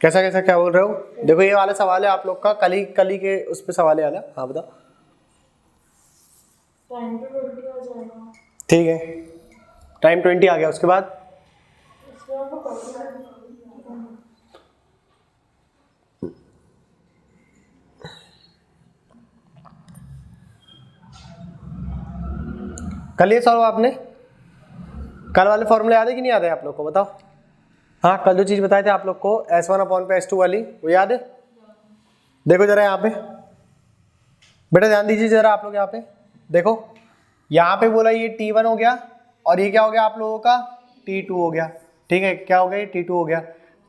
कैसा कैसा क्या बोल रहे हो? देखो ये वाला सवाल है आप लोग का, कल ही के उस पे सवाल है वाला। हाँ बताओ। टाइम तो 20 आ जाएगा। ठीक है, टाइम 20 आ गया, उसके बाद इसमें आपको कॉपी करनी कल ये सॉल्व आपने, कल वाले फॉर्मूले याद है कि नहीं याद है आप लोग को? बताओ। हाँ कल जो चीज़ बताए थे आप लोग को S1/S2 वाली, वो याद है? देखो जरा यहाँ पे, बेटा ध्यान दीजिए जरा आप लोग यहाँ पे देखो। यहाँ पे बोला ये T1 हो गया और ये क्या हो गया आप लोगों का? T2 हो गया। ठीक है, क्या हो गया? ये T2 हो गया।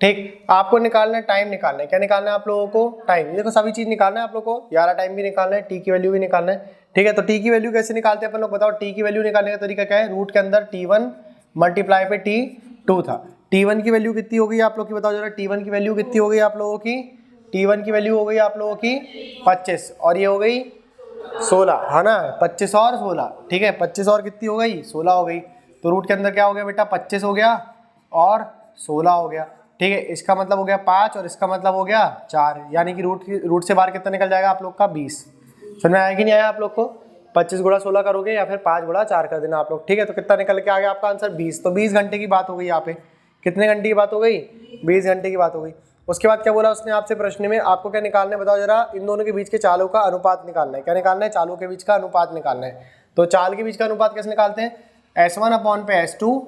ठीक, आपको निकालना है टाइम, निकालना है क्या? निकालना है आप लोगों को टाइम। देखो सभी चीज निकालना है आप लोगों को, 11 टाइम भी निकालना है, टी की वैल्यू भी निकालना है। ठीक है, तो टी की वैल्यू कैसे निकालते हैं अपन लोग? बताओ। टी की वैल्यू निकालने का तरीका क्या है? रूट के अंदर T1 मल्टीप्लाई पे T2 था। T1 की वैल्यू कितनी हो गई आप लोग की? बताओ जरा। T1 की वैल्यू कितनी हो गई आप लोगों की? T1 की वैल्यू हो गई आप लोगों की 25 और ये हो गई 16, है ना? 25 और 16। ठीक है, 25 और कितनी हो गई? 16 हो गई। तो रूट के अंदर क्या हो गया बेटा? 25 हो गया और 16 हो गया। ठीक है, इसका मतलब हो गया 5 और इसका मतलब हो गया 4, यानी कि रूट से बाहर कितना निकल जाएगा आप लोग का? 20। समझ में आया कि नहीं आया आप लोग को? 25 गुणा 16 करोगे या फिर 5 गुणा 4 कर देना आप लोग। ठीक है, तो कितना निकल के आ गया आपका आंसर? 20। तो 20 घंटे की बात हो गई यहाँ पे। कितने घंटे की बात हो गई? 20 घंटे की बात हो गई। उसके बाद क्या बोला उसने आपसे प्रश्न में? आपको क्या निकालना है बताओ जरा? इन दोनों के बीच के चालों का अनुपात निकालना है। क्या निकालना है? चालों के बीच का अनुपात निकालना है। तो चाल के बीच का अनुपात कैसे निकालते हैं? S1/S2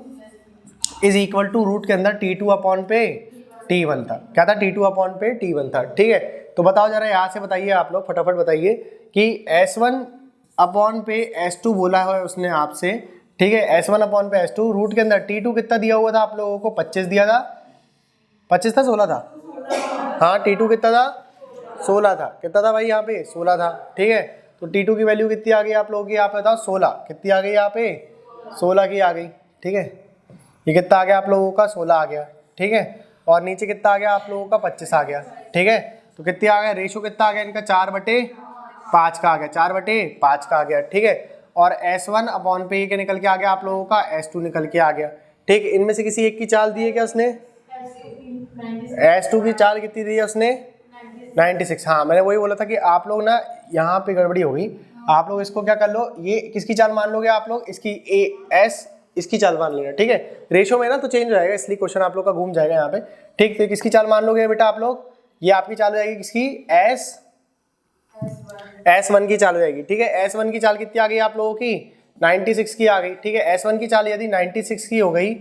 is equal to root के अंदर T2/T1 था। क्या था? T2/T1 था। ठीक है, तो बताओ जरा यहाँ से बताइए आप लोग, फटाफट बताइए कि S1/S2 बोला है उसने आपसे। ठीक है, S1/S2 रूट के अंदर T2 कितना दिया हुआ था आप लोगों को? 25 दिया था। 25 था 16 था? हाँ, T2 कितना था? 16 था। कितना था भाई यहाँ पे? 16 था। ठीक है, तो T2 की वैल्यू कितनी आ गई आप लोगों की? यहाँ पे बताओ। 16 कितनी आ गई यहाँ पे? 16 की आ गई। ठीक है, ये कितना आ गया आप लोगों का? 16 आ गया। ठीक है, और नीचे कितना आ गया आप लोगों का? 25 आ गया। ठीक है, तो कितनी आ गया? रेशो कितना आ गया इनका? 4/5 का आ गया। 4/5 का आ गया। ठीक है, और S1 पे के निकल के आ गया आप लोगों का S2 निकल के आ गया। ठीक, इनमें से किसी एक की चाल दी है क्या उसने? S2 की चाल कितनी दी है उसने? 96। हाँ, मैंने वही बोला था कि आप लोग ना यहाँ पे गड़बड़ी हो गई। आप लोग इसको क्या कर लो, ये किसकी चाल मान लोगे आप लोग? इसकी S इसकी चाल मान लेना। ठीक है, रेशो में ना तो चेंज हो जाएगा, इसलिए क्वेश्चन आप लोग का घूम जाएगा यहाँ पे। ठीक, तो किसकी चाल मान लोगे बेटा आप लोग? ये आपकी चाल हो जाएगी किसकी? S1 की चाल हो जाएगी। ठीक है, S1 की चाल कितनी आ गई आप लोगों की? 96 की आ गई। ठीक है, S1 की चाल यदि 96 की हो गई,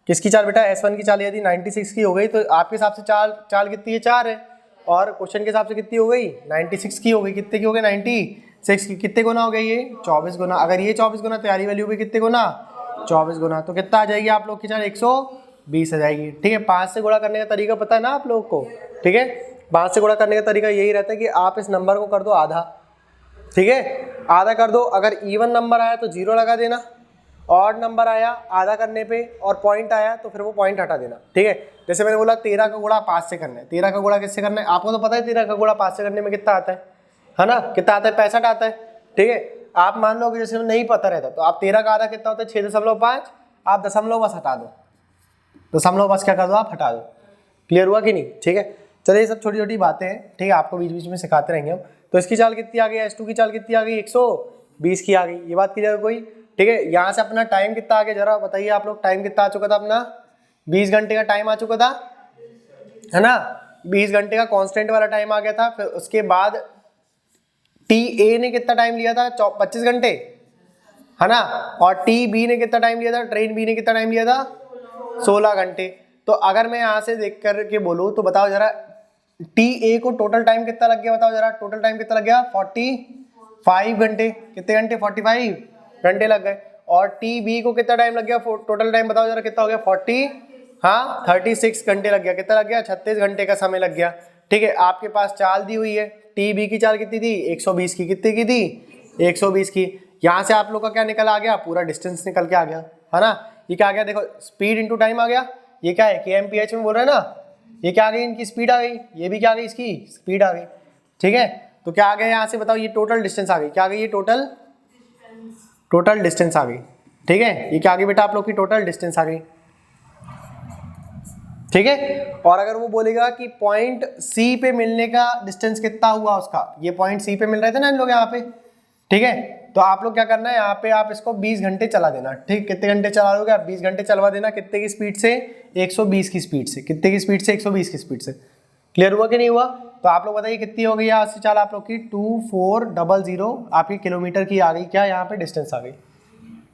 किसकी चाल बेटा? S1 की चाल यदि 96 की हो गई तो आपके हिसाब से चाल कितनी है? 4 है। और क्वेश्चन के हिसाब से कितनी हो गई? 96 की हो गई। कितने की हो गई? 96 की। कितने गुना हो गई ये? 24 गुना। अगर ये 24 गुना तो यारी वैल्यू भी कितने गुना? 24 गुना। तो कितना आ जाएगी आप लोग की चाल? 120 आ जाएगी। ठीक है, 5 से गुणा करने का तरीका पता है ना आप लोगों को? ठीक है, 5 से गुणा करने का तरीका यही रहता है कि आप इस नंबर को कर दो आधा। ठीक है, आधा कर दो। अगर इवन नंबर आया तो 0 लगा देना, ऑड नंबर आया आधा करने पे और पॉइंट आया तो फिर वो पॉइंट हटा देना। ठीक है, जैसे मैंने बोला 13 का गुणा 5 से करना है। 13 का गुणा किससे करना है? आपको तो पता है 13 का गुणा 5 से करने में कितना आता है ना? कितना आता है? 65 आता है। ठीक है, आप मान लो कि जैसे नहीं पता रहता तो आप 13 का आधा कितना होता है? 6.5। आप दशमलव बस हटा दो, दशमलव बस क्या कर दो? आप हटा दो। क्लियर हुआ कि नहीं? ठीक है, चलिए ये सब छोटी छोटी बातें हैं। ठीक है, आपको बीच बीच में सिखाते रहेंगे हम। तो इसकी चाल कितनी आ गई? S2 की चाल कितनी आ गई? 120 की आ गई। ये बात क्लियर कोई? ठीक है, यहाँ से अपना टाइम कितना आ गया जरा बताइए आप लोग? टाइम कितना आ चुका था अपना? 20 घंटे का टाइम आ चुका था, है ना? 20 घंटे का कांस्टेंट वाला टाइम आ गया था। फिर उसके बाद TA ने कितना टाइम लिया था? 25 घंटे, है ना? और TB ने कितना टाइम लिया था? ट्रेन B ने कितना टाइम लिया था? 16 घंटे। तो अगर मैं यहाँ से देख करके बोलूँ तो बताओ जरा, TA को टोटल टाइम कितना लग गया? बताओ जरा, टोटल टाइम कितना लग गया? 45 घंटे। कितने घंटे? 45 घंटे लग गए। और TB को कितना टाइम लग गया? टोटल टाइम बताओ जरा कितना हो गया? 36 घंटे लग गया। कितना लग गया? 36 घंटे का समय लग गया। ठीक है, आपके पास चाल दी हुई है। TB की चाल कितनी थी? 120 की। कितनी की थी? 120 की। यहाँ से आप लोग का क्या निकल आ गया? पूरा डिस्टेंस निकल के आ गया, है ना? ये क्या आ गया? देखो, स्पीड इंटू टाइम आ गया। ये क्या है? kmph में बोल रहे हैं ना? ये क्या आ गई? इनकी स्पीड आ गई। ये भी क्या आ गई? इसकी स्पीड आ गई। ठीक है, तो क्या आ गया यहाँ से बताओ? ये टोटल डिस्टेंस आ गई। क्या आ गई? ये टोटल डिस्टेंस आ गई। ठीक है, ये क्या आ गई बेटा आप लोग की? टोटल डिस्टेंस आ गई। ठीक है। और अगर वो बोलेगा कि पॉइंट सी पे मिलने का डिस्टेंस कितना हुआ उसका, ये पॉइंट सी पे मिल रहे थे ना इन लोग यहाँ पे, ठीक है, तो आप लोग क्या करना है, यहाँ पे आप इसको 20 घंटे चला देना। ठीक, कितने घंटे चला लोगे आप, 20 घंटे चलवा देना। कितने की स्पीड से, 120 की स्पीड से। कितने की स्पीड से, 120 की स्पीड से। क्लियर हुआ कि नहीं हुआ? तो आप लोग बताइए कितनी हो गई यहाँ से चाल आप लोग की, 2400 आपकी किलोमीटर की आ गई क्या, यहाँ पे डिस्टेंस आ गई।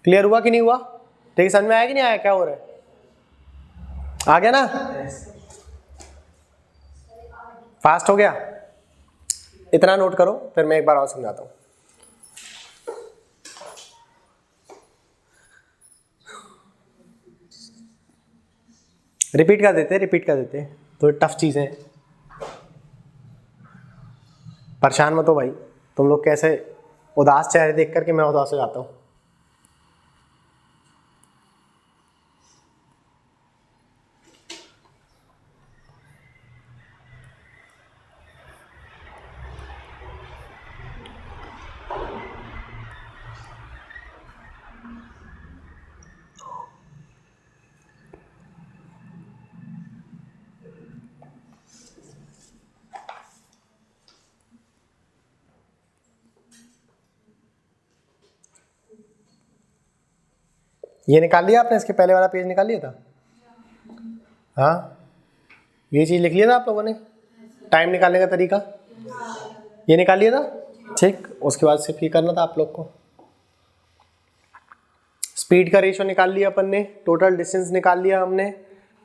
क्लियर हुआ कि नहीं हुआ? ठीक, समझ में आया कि नहीं आया, क्या हो रहा है, आ गया ना? फास्ट हो गया? इतना नोट करो, फिर मैं एक बार और समझाता हूँ। रिपीट कर देते, तो टफ चीज़ें, परेशान मत हो भाई। तुम लोग कैसे उदास चेहरे देख करके मैं उदास हो जाता हूँ। ये निकाल लिया आपने, इसके पहले वाला पेज निकाल लिया था? हाँ, ये चीज़ लिख लिया था आप लोगों ने, टाइम निकालने का तरीका ये निकाल लिया था। ठीक, उसके बाद सिर्फ ये करना था आप लोग को। स्पीड का रेशो निकाल लिया अपन ने, टोटल डिस्टेंस निकाल लिया हमने,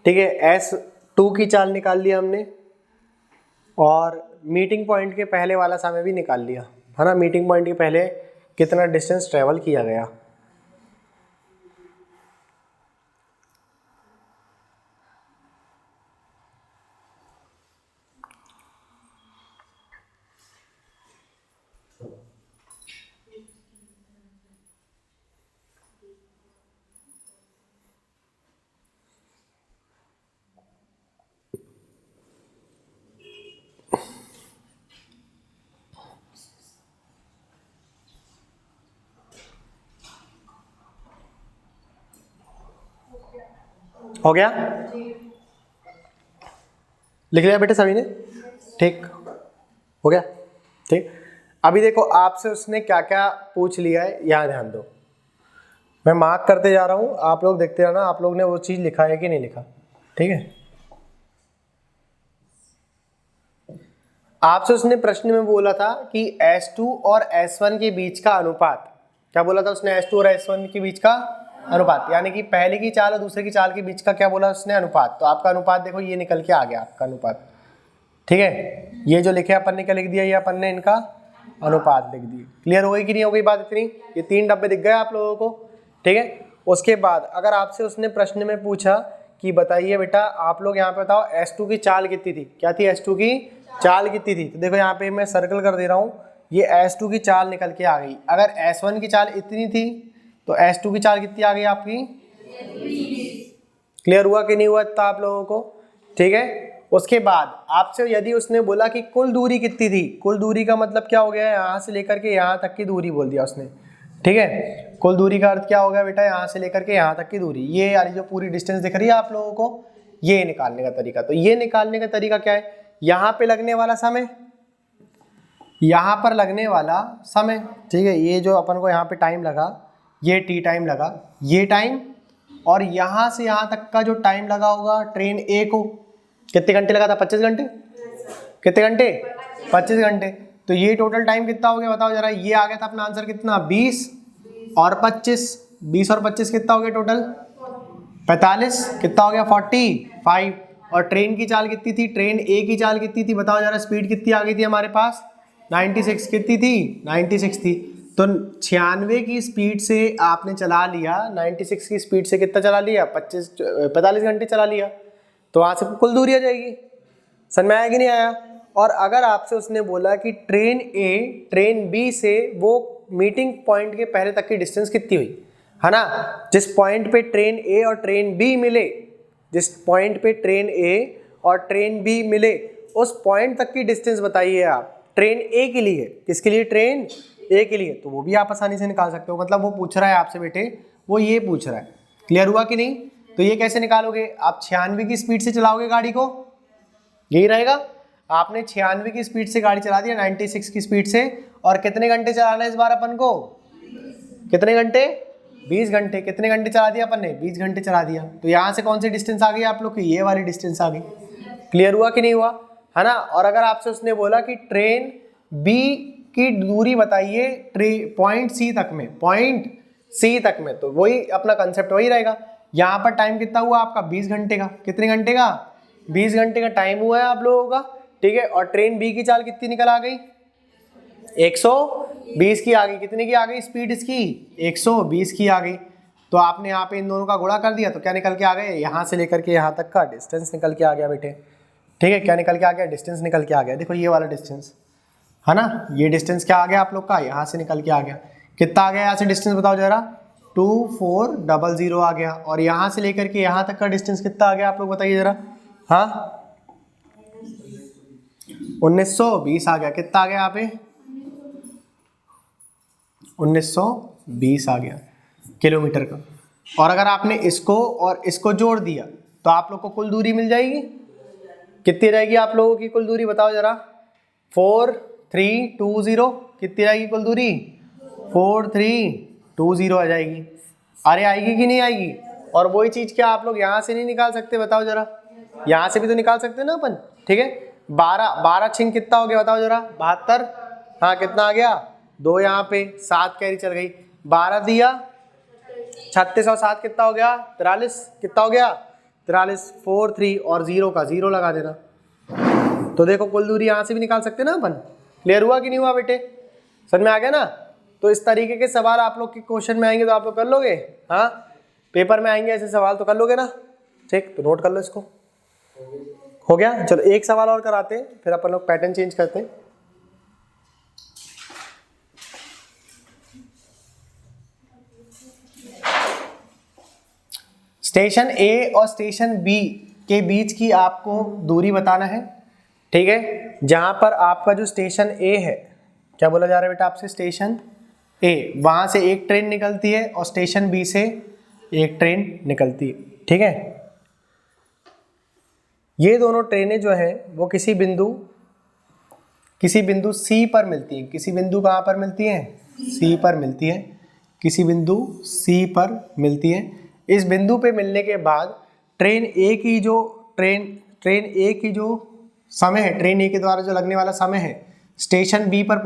ठीक है, S2 की चाल निकाल लिया हमने, और मीटिंग पॉइंट के पहले वाला समय भी निकाल लिया, है ना। मीटिंग पॉइंट के पहले कितना डिस्टेंस ट्रेवल किया गया। हो गया? लिख लिया बेटे सभी ने? ठीक, हो गया। ठीक, अभी देखो आपसे उसने क्या क्या पूछ लिया है, यहाँ ध्यान दो। मैं मार्क करते जा रहा हूँ, आप लोग देखते रहना आप लोग ने वो चीज़ लिखा है कि नहीं लिखा। ठीक है, आपसे उसने प्रश्न में बोला था कि S2 और S1 के बीच का अनुपात, क्या बोला था उसने, S2 और S1 के बीच का अनुपात, यानी कि पहले की चाल और दूसरे की चाल के बीच का क्या बोला उसने, अनुपात। तो आपका अनुपात देखो ये निकल के आ गया आपका अनुपात। ठीक है, ये जो लिखे अपन ने क्या लिख दिया, ये अपन ने इनका अनुपात लिख दिया। क्लियर हो गई कि नहीं हो गई बात इतनी? ये 3 डब्बे दिख गए आप लोगों को। ठीक है, उसके बाद अगर आपसे उसने प्रश्न में पूछा कि बताइए बेटा आप लोग यहाँ पे बताओ S2 की चाल कितनी थी, क्या थी S2 की चाल कितनी थी, तो देखो यहाँ पे मैं सर्कल कर दे रहा हूँ, ये S2 की चाल निकल के आ गई। अगर S1 की चाल इतनी थी तो S2 की चाल कितनी आ गई आपकी? क्लियर हुआ कि नहीं हुआ इतना आप लोगों को? ठीक है, उसके बाद आपसे यदि उसने बोला कि कुल दूरी कितनी थी, कुल दूरी का मतलब क्या हो गया, यहाँ से लेकर के यहाँ तक की दूरी बोल दिया उसने। ठीक है, कुल दूरी का अर्थ क्या हो गया बेटा, यहाँ से लेकर के यहाँ तक की दूरी, ये यानी जो पूरी डिस्टेंस दिख रही है आप लोगों को, ये निकालने का तरीका। तो ये निकालने का तरीका क्या है, यहाँ पे लगने वाला समय, यहाँ पर लगने वाला समय, ठीक है, ये जो अपन को यहाँ पे टाइम लगा, ये टी टाइम लगा, ये टाइम, और यहाँ से यहाँ तक का जो टाइम लगा होगा ट्रेन ए को, कितने घंटे लगा था, 25 घंटे, कितने घंटे, 25 घंटे। तो ये टोटल टाइम कितना हो गया बताओ जरा, ये आ गया था अपना आंसर कितना, 20 और 25, 20 और 25 कितना हो गया टोटल, 45, कितना हो गया 45। और ट्रेन की चाल कितनी थी, ट्रेन ए की चाल कितनी थी बताओ जरा, स्पीड कितनी आ गई थी हमारे पास, 96, कितनी थी, 96 थी। तो 96 की स्पीड से आपने चला लिया, 96 की स्पीड से कितना चला लिया, 45 घंटे चला लिया। तो वहाँ से कुल दूरी आ जाएगी। समझ में आया कि नहीं आया? और अगर आपसे उसने बोला कि ट्रेन ए ट्रेन बी से वो मीटिंग पॉइंट के पहले तक की डिस्टेंस कितनी हुई, है ना, जिस पॉइंट पे ट्रेन ए और ट्रेन बी मिले, जिस पॉइंट पे ट्रेन ए और ट्रेन बी मिले, उस पॉइंट तक की डिस्टेंस बताइए आप ट्रेन ए के लिए। किसके लिए, ट्रेन ए के लिए। तो वो भी आप आसानी से निकाल सकते हो। मतलब वो पूछ रहा है आपसे बेटे, वो ये पूछ रहा है। क्लियर हुआ कि नहीं? तो ये कैसे निकालोगे, आप 96 की स्पीड से चलाओगे गाड़ी को, यही रहेगा। आपने 96 की स्पीड से गाड़ी चला दिया 96 की स्पीड से, और कितने घंटे चलाना है इस बार अपन को, कितने घंटे, 20 घंटे। कितने घंटे चला दिया अपन ने, 20 घंटे चला दिया। तो यहाँ से कौन सी डिस्टेंस आ गई आप लोग की, ये वाली डिस्टेंस आ गई। क्लियर हुआ कि नहीं हुआ, है ना। और अगर आपसे उसने बोला कि ट्रेन बी की दूरी बताइए पॉइंट सी तक में, पॉइंट सी तक में, तो वही अपना कंसेप्ट वही रहेगा। यहाँ पर टाइम कितना हुआ आपका, 20 घंटे का। कितने घंटे का, 20 घंटे का टाइम हुआ है आप लोगों का, ठीक है। और ट्रेन बी की चाल कितनी निकल आ गई, 120 की आ गई। कितने की आ गई स्पीड इसकी, 120 की आ गई। तो आपने यहाँ पे इन दोनों का गुणा कर दिया, तो क्या निकल के आ गए, यहाँ से लेकर के यहाँ तक का डिस्टेंस निकल के आ गया बेटे, ठीक है। क्या निकल के आ गया, डिस्टेंस निकल के आ गया। देखो ये वाला डिस्टेंस है ना, ये डिस्टेंस क्या आ गया आप लोग का, यहाँ से निकल के आ गया। कितना आ गया यहाँ से डिस्टेंस बताओ जरा, 2400 आ गया। और यहाँ से लेकर के यहाँ तक का डिस्टेंस कितना आ गया आप लोग बताइए जरा, हाँ 1920 आ गया। कितना आ गया यहाँ पे, 1920 आ गया किलोमीटर का। और अगर आपने इसको और इसको जोड़ दिया तो आप लोग को कुल दूरी मिल जाएगी। कितनी रहेगी आप लोगों की कुल दूरी बताओ जरा, 4320। कितनी रहेगी कुल दूरी, 4320 आ जाएगी। अरे आएगी कि नहीं आएगी। और वही चीज़ क्या आप लोग यहाँ से नहीं निकाल सकते, बताओ जरा, यहाँ से भी तो निकाल सकते ना अपन, ठीक है। 12 छिंग कितना हो गया बताओ जरा, 72। हाँ कितना आ गया, 2 यहाँ पे, 7 कैरी चल गई, 12 दिया 36 और 7 कितना हो गया, 43। कितना हो गया 43, 43 और 0 का 0 लगा देना। तो देखो कुल दूरी यहाँ से भी निकाल सकते ना अपन। क्लियर हुआ कि नहीं हुआ बेटे, समझ में आ गया ना। तो इस तरीके के सवाल आप लोग के क्वेश्चन में आएंगे तो आप लोग कर लोगे, हाँ पेपर में आएंगे ऐसे सवाल तो कर लोगे ना, ठीक। तो नोट कर लो इसको, हो गया। चलो एक सवाल और कराते हैं, फिर अपन लोग पैटर्न चेंज करते हैं। स्टेशन ए और स्टेशन बी के बीच की आपको दूरी बताना है, ठीक है। जहां पर आपका जो स्टेशन ए है, क्या बोला जा रहा है बेटा आपसे, स्टेशन ए, वहां से एक ट्रेन निकलती है और स्टेशन बी से एक ट्रेन निकलती है, ठीक है। ये दोनों ट्रेनें जो है वो किसी बिंदु सी पर मिलती हैं। किसी बिंदु कहाँ पर मिलती हैं, सी पर मिलती है, किसी बिंदु सी पर मिलती है। इस बिंदु पे मिलने के बाद ट्रेन ए की जो समय है, ट्रेन ए के द्वारा जो लगने वाला समय है स्टेशन बी पर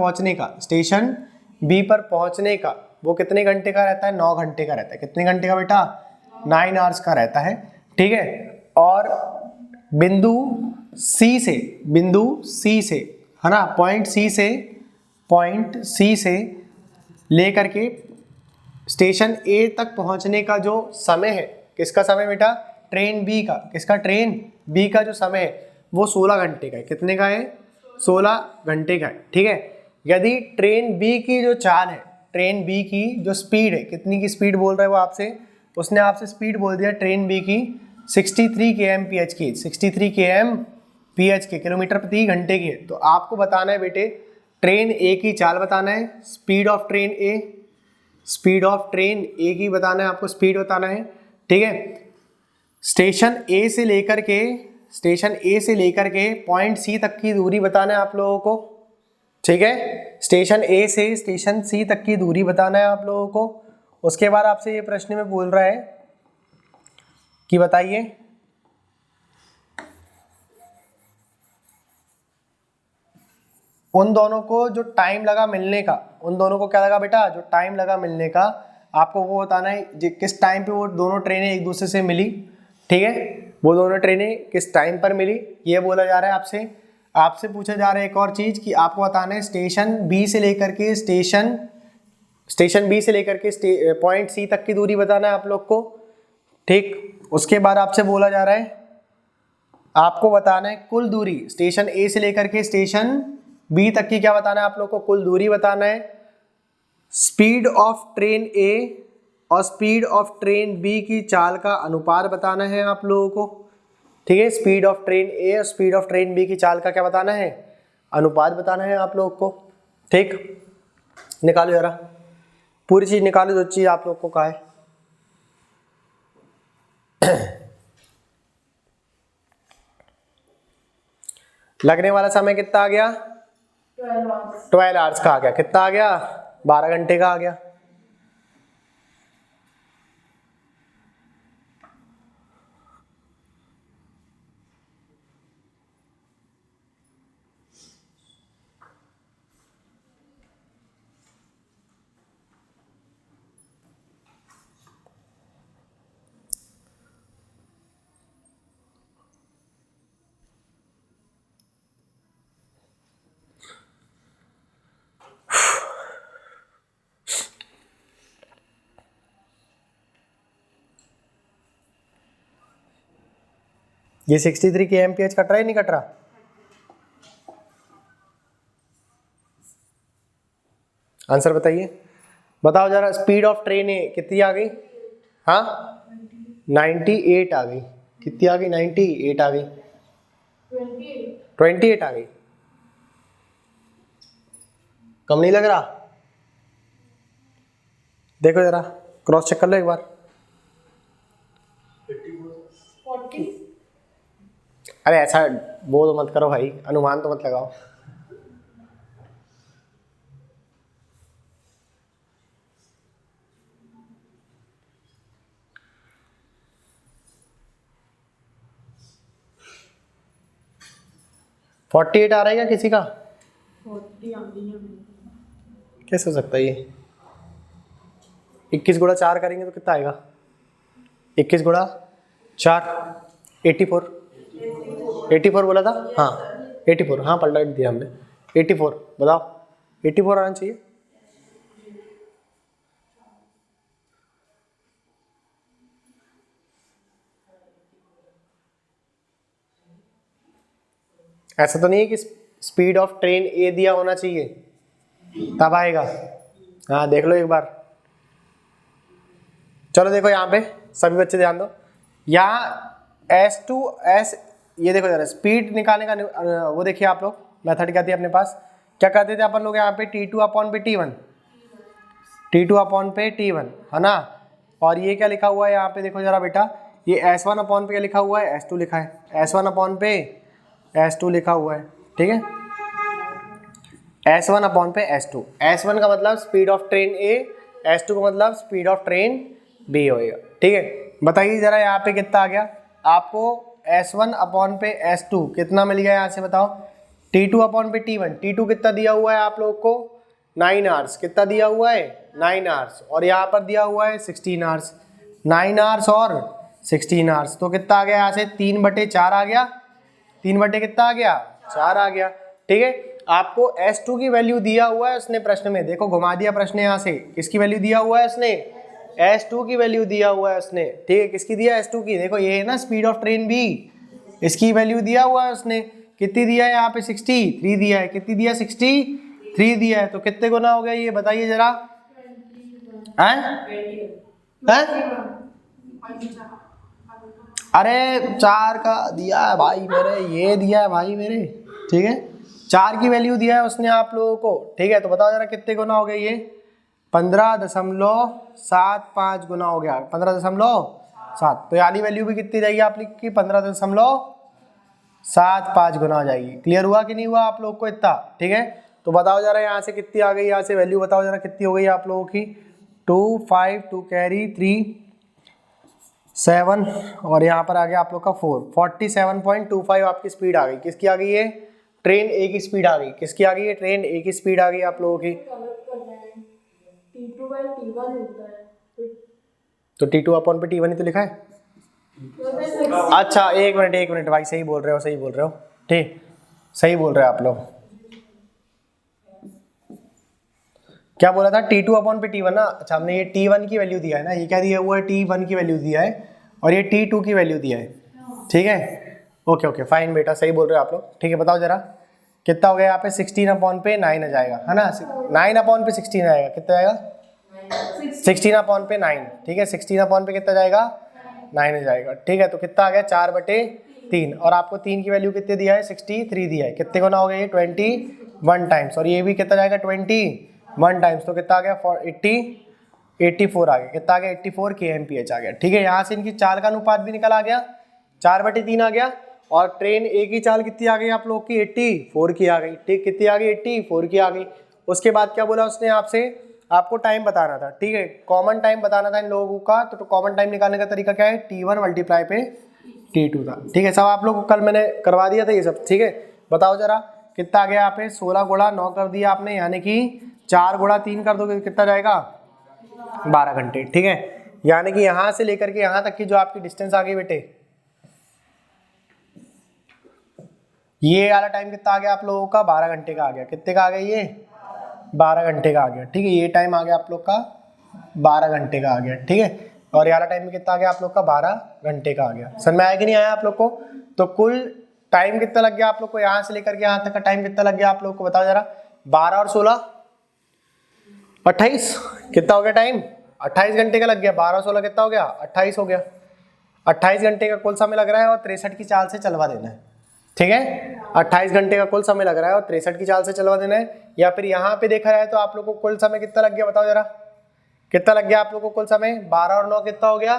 पहुंचने का, वो कितने घंटे का रहता है, 9 घंटे का रहता है। कितने घंटे का बेटा, 9 आवर्स का रहता है, ठीक है। और बिंदु सी से है ना, पॉइंट सी से लेकर के स्टेशन ए तक पहुंचने का जो समय है, किसका समय बेटा, ट्रेन बी का। किसका, ट्रेन बी का जो समय है वो 16 घंटे का है। कितने का है, 16 घंटे का है, ठीक है। यदि ट्रेन बी की जो चाल है, ट्रेन बी की जो स्पीड है, कितनी की स्पीड बोल रहा है वो आपसे, उसने आपसे स्पीड बोल दिया ट्रेन बी की 63 kmph की, 63 kmph के, किलोमीटर प्रति घंटे की है। तो आपको बताना है बेटे ट्रेन ए की चाल बताना है, स्पीड ऑफ ट्रेन ए की बताना है आपको, स्पीड बताना है, ठीक है। स्टेशन ए से लेकर के पॉइंट सी तक की दूरी बताना है आप लोगों को, ठीक है। स्टेशन ए से स्टेशन सी तक की दूरी बताना है आप लोगों को। उसके बाद आपसे ये प्रश्न में बोल रहा है कि बताइए उन दोनों को जो टाइम लगा मिलने का, उन दोनों को क्या लगा बेटा, जो टाइम लगा मिलने का, आपको वो बताना है किस टाइम पे वो दोनों ट्रेनें एक दूसरे से मिली, ठीक है। वो दोनों ट्रेनें किस टाइम पर मिली ये बोला जा रहा है आपसे पूछा जा रहा है एक और चीज़ कि आपको बताना है स्टेशन बी से लेकर के पॉइंट सी तक की दूरी बताना है आप लोग को, ठीक। उसके बाद आपसे बोला जा रहा है आपको बताना है कुल दूरी, स्टेशन ए से लेकर के स्टेशन बी तक की क्या बताना है आप लोग को, कुल दूरी बताना है। स्पीड ऑफ ट्रेन ए और स्पीड ऑफ ट्रेन बी की चाल का अनुपात बताना है आप लोगों को, ठीक है। स्पीड ऑफ ट्रेन ए और स्पीड ऑफ ट्रेन बी की चाल का क्या बताना है, अनुपात बताना है आप लोग को, ठीक। निकालो जरा पूरी चीज निकालो, जो चीज आप लोग को कहा है। लगने वाला समय कितना आ गया? 12 आवर्स का आ गया। कितना आ गया? 12 घंटे का आ गया। ये 63 के एमपीएच कट रहा है नहीं कट रहा? आंसर बताइए, बताओ जरा। स्पीड ऑफ ट्रेन ए कितनी आ गई? हाँ 98 आ गई। कितनी आ गई? 98 आ गई। 28 आ गई। कम नहीं लग रहा? देखो जरा क्रॉस चेक कर लो एक बार। 40। अरे ऐसा वो तो मत करो भाई, अनुमान तो मत लगाओ। फोर्टी एट आ रहा है क्या किसी का? 40 आती है। कैसे हो सकता है ये? 21 गुणा 4 करेंगे तो कितना आएगा? 21 गुणा 4 84। 84 बोला था? हाँ 84, हाँ पलटा दिया हमने। 84 बताओ, 84 आना चाहिए। ऐसा तो नहीं है कि स्पीड ऑफ ट्रेन ए दिया होना चाहिए तब आएगा? हाँ देख लो एक बार। चलो देखो यहाँ पे सभी बच्चे ध्यान दो। यहाँ S2 S, ये देखो जरा स्पीड निकालने का वो देखिए आप लोग मेथड क्या थी अपने पास। क्या करते थे अपन लोग यहाँ पे T2 अपॉन पे T1, T2 अपॉन पे T1 है ना। और ये क्या लिखा हुआ है यहाँ पे देखो जरा बेटा, ये S1 अपॉन पे क्या लिखा हुआ है? S2 लिखा है। S1 अपॉन पे S2 लिखा हुआ है, ठीक है। S1 अपॉन पे S2, S1 का मतलब speed of train A, S2 का मतलब स्पीड ऑफ ट्रेन B होएगा, ठीक है। बताइए जरा यहाँ पे कितना आ गया आपको? S1 अपॉन पे S2 कितना मिल गया यहाँ से बताओ? T2 अपॉन पे T1, T2 कितना दिया हुआ है आप लोग को? 9 आवर्स। कितना दिया हुआ है? 9 आवर्स। और यहाँ पर दिया हुआ है 16 आवर्स। 9 आवर्स और 16 आवर्स, तो कितना आ गया यहाँ से? 3/4 आ गया। 3 कितना आ गया? 4 आ गया, ठीक है। आपको S2 की वैल्यू दिया हुआ है उसने प्रश्न में, देखो घुमा दिया प्रश्न यहाँ से। किसकी वैल्यू दिया हुआ है उसने? S2 की वैल्यू दिया हुआ है उसने, ठीक है। किसकी दिया? S2 की। देखो ये है ना स्पीड ऑफ ट्रेन B, इसकी वैल्यू दिया हुआ है उसने। कितनी दिया है यहाँ पे? 63 दिया है। कितनी दिया? 63 दिया है। तो कितने गुना हो गया ये बताइए जरा? अरे 4 का दिया है भाई मेरे, ये दिया है भाई मेरे, ठीक है। 4 की वैल्यू दिया है उसने आप लोगों को, ठीक है। तो बताओ जरा कितने गुना हो गया ये? 15.75 गुना हो गया। 15.7, तो यानी वैल्यू भी कितनी जाएगी आप लोग की? 15.75 गुना हो जाएगी। क्लियर हुआ कि नहीं हुआ आप लोग को इतना? ठीक है। तो बताओ जरा यहाँ से कितनी आ गई? यहाँ से वैल्यू बताओ जरा कितनी हो गई आप लोगों की? 2 5 2 कैरी 3 7 और यहाँ पर आ गया आप लोग का 4, 47.25 आपकी स्पीड आ गई। किसकी आ गई है? ट्रेन ए की स्पीड आ गई। किसकी आ गई है? ट्रेन ए की स्पीड आ गई आप लोगों की। T2 by T1 होता है तो T2 अपॉन पे T1 ही तो लिखा है। अच्छा एक मिनट भाई, सही बोल रहे हो, सही बोल रहे हो, ठीक, सही बोल रहे हो आप लोग। क्या बोला था? T2 अपॉन पे T1 ना। अच्छा हमने ये T1 की वैल्यू दिया है ना, ये क्या दिया हुआ है? T1 की वैल्यू दिया है और ये T2 की वैल्यू दिया है, ठीक है। ओके फाइन बेटा, सही बोल रहे हो आप लोग, ठीक है। बताओ जरा कितना हो गया यहाँ पे? 16 अपॉन पे 9 आ जाएगा, है ना। 9 अपॉन पे 16 आएगा। कितना आएगा? 16 अपॉन पे 9, ठीक है। 16 अपॉन पे कितना जाएगा? 9 आ जाएगा, ठीक है। तो कितना आ गया? 4/3। और आपको 3 की वैल्यू कितने दिया है? 63 दिया है। कितने गुना हो गया ये? 21 टाइम्स। और ये भी कितना जाएगा? 21 टाइम्स। तो कितना आ गया? 80 84 आ गया। कितना आ गया? 84 kmph आ गया। ठीक है, यहाँ से इनकी चाल का अनुपात भी निकल आ गया, 4/3 आ गया। और ट्रेन ए की चाल कितनी आ गई आप लोग की? 84 की आ गई। ठीक, कितनी आ गई? 84 की आ गई। उसके बाद क्या बोला उसने आपसे? आपको टाइम बताना था। ठीक है, कॉमन टाइम बताना था इन लोगों का। तो कॉमन टाइम निकालने का तरीका क्या है? T1 मल्टीप्लाई पे T2 था। ठीक है, सब आप लोग को कल मैंने करवा दिया था ये सब। ठीक है, बताओ जरा कितना आ गया यहाँ पे? 16 गुणा 9 कर दिया आपने, यानी कि 4 गुणा 3 कर दोगे कितना जाएगा? 12 घंटे। ठीक है, यानी कि यहाँ से लेकर के यहाँ तक की जो आपकी डिस्टेंस आ गई बेटे, ये वाला टाइम कितना आ गया आप लोगों का? 12 घंटे का आ गया। कितने का आ गया ये? 12 घंटे का आ गया। ठीक है, ये टाइम आ गया आप लोग का 12 घंटे का आ गया। ठीक है, और ये वाला टाइम कितना आ गया आप लोग का? 12 घंटे का आ गया। समझ में आया कि नहीं आया आप लोग को? तो कुल टाइम कितना लग गया आप लोग को? यहाँ से लेकर के यहाँ तक का टाइम कितना लग गया आप लोग को? बताओ जरा। 12 और 16 28, कितना हो गया टाइम? 28 घंटे का लग गया। 12 और 16 कितना हो गया? 28 हो गया। 28 घंटे का कुल समय लग रहा है और 63 की चाल से चलवा देना है। ठीक है, 28 घंटे का कुल समय लग रहा है और 63 की चाल से चलवा देना है। या फिर यहाँ पे देखा जाए तो आप लोग को कुल समय कितना लग गया? बताओ जरा, कितना लग गया आप लोग को कुल समय? 12 और 9 कितना हो गया?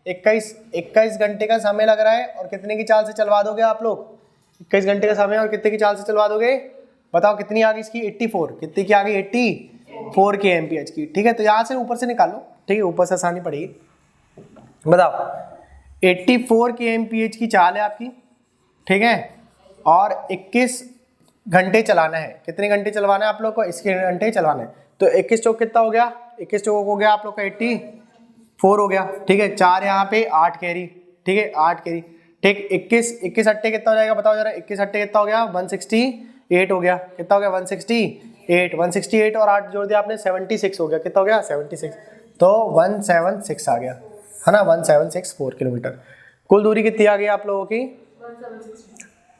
21 घंटे का समय लग रहा है। और कितने की चाल से चलवा दोगे आप लोग? 21 घंटे का समय और कितने की चाल से चलवा दोगे? बताओ कितनी आ गई इसकी? 84। कितनी की आ गई? 84 kmph की। ठीक है, तो यहाँ से ऊपर से निकालो। ठीक है, ऊपर से आसानी पड़ेगी। बताओ, 84 kmph की चाल है आपकी। ठीक है, और 21 घंटे चलाना है। कितने घंटे चलवाना है आप लोग को? 21 घंटे चलवाना है। तो 21 चौक कितना हो गया? 21 चौक हो गया आप लोग का 84 हो गया। ठीक है, 4 यहाँ पे 8 कैरी। ठीक है, 8 कैरी। ठीक, 21 अट्टे कितना हो जाएगा? बताओ जरा, 21 अट्टे कितना हो गया? 168 हो गया। कितना हो गया? 168 और 8 जोड़ दिया आपने, 76 हो गया। कितना हो गया? 76। तो 176 आ गया, है ना? 1764 किलोमीटर। कुल दूरी कितनी आ गई आप लोगों की?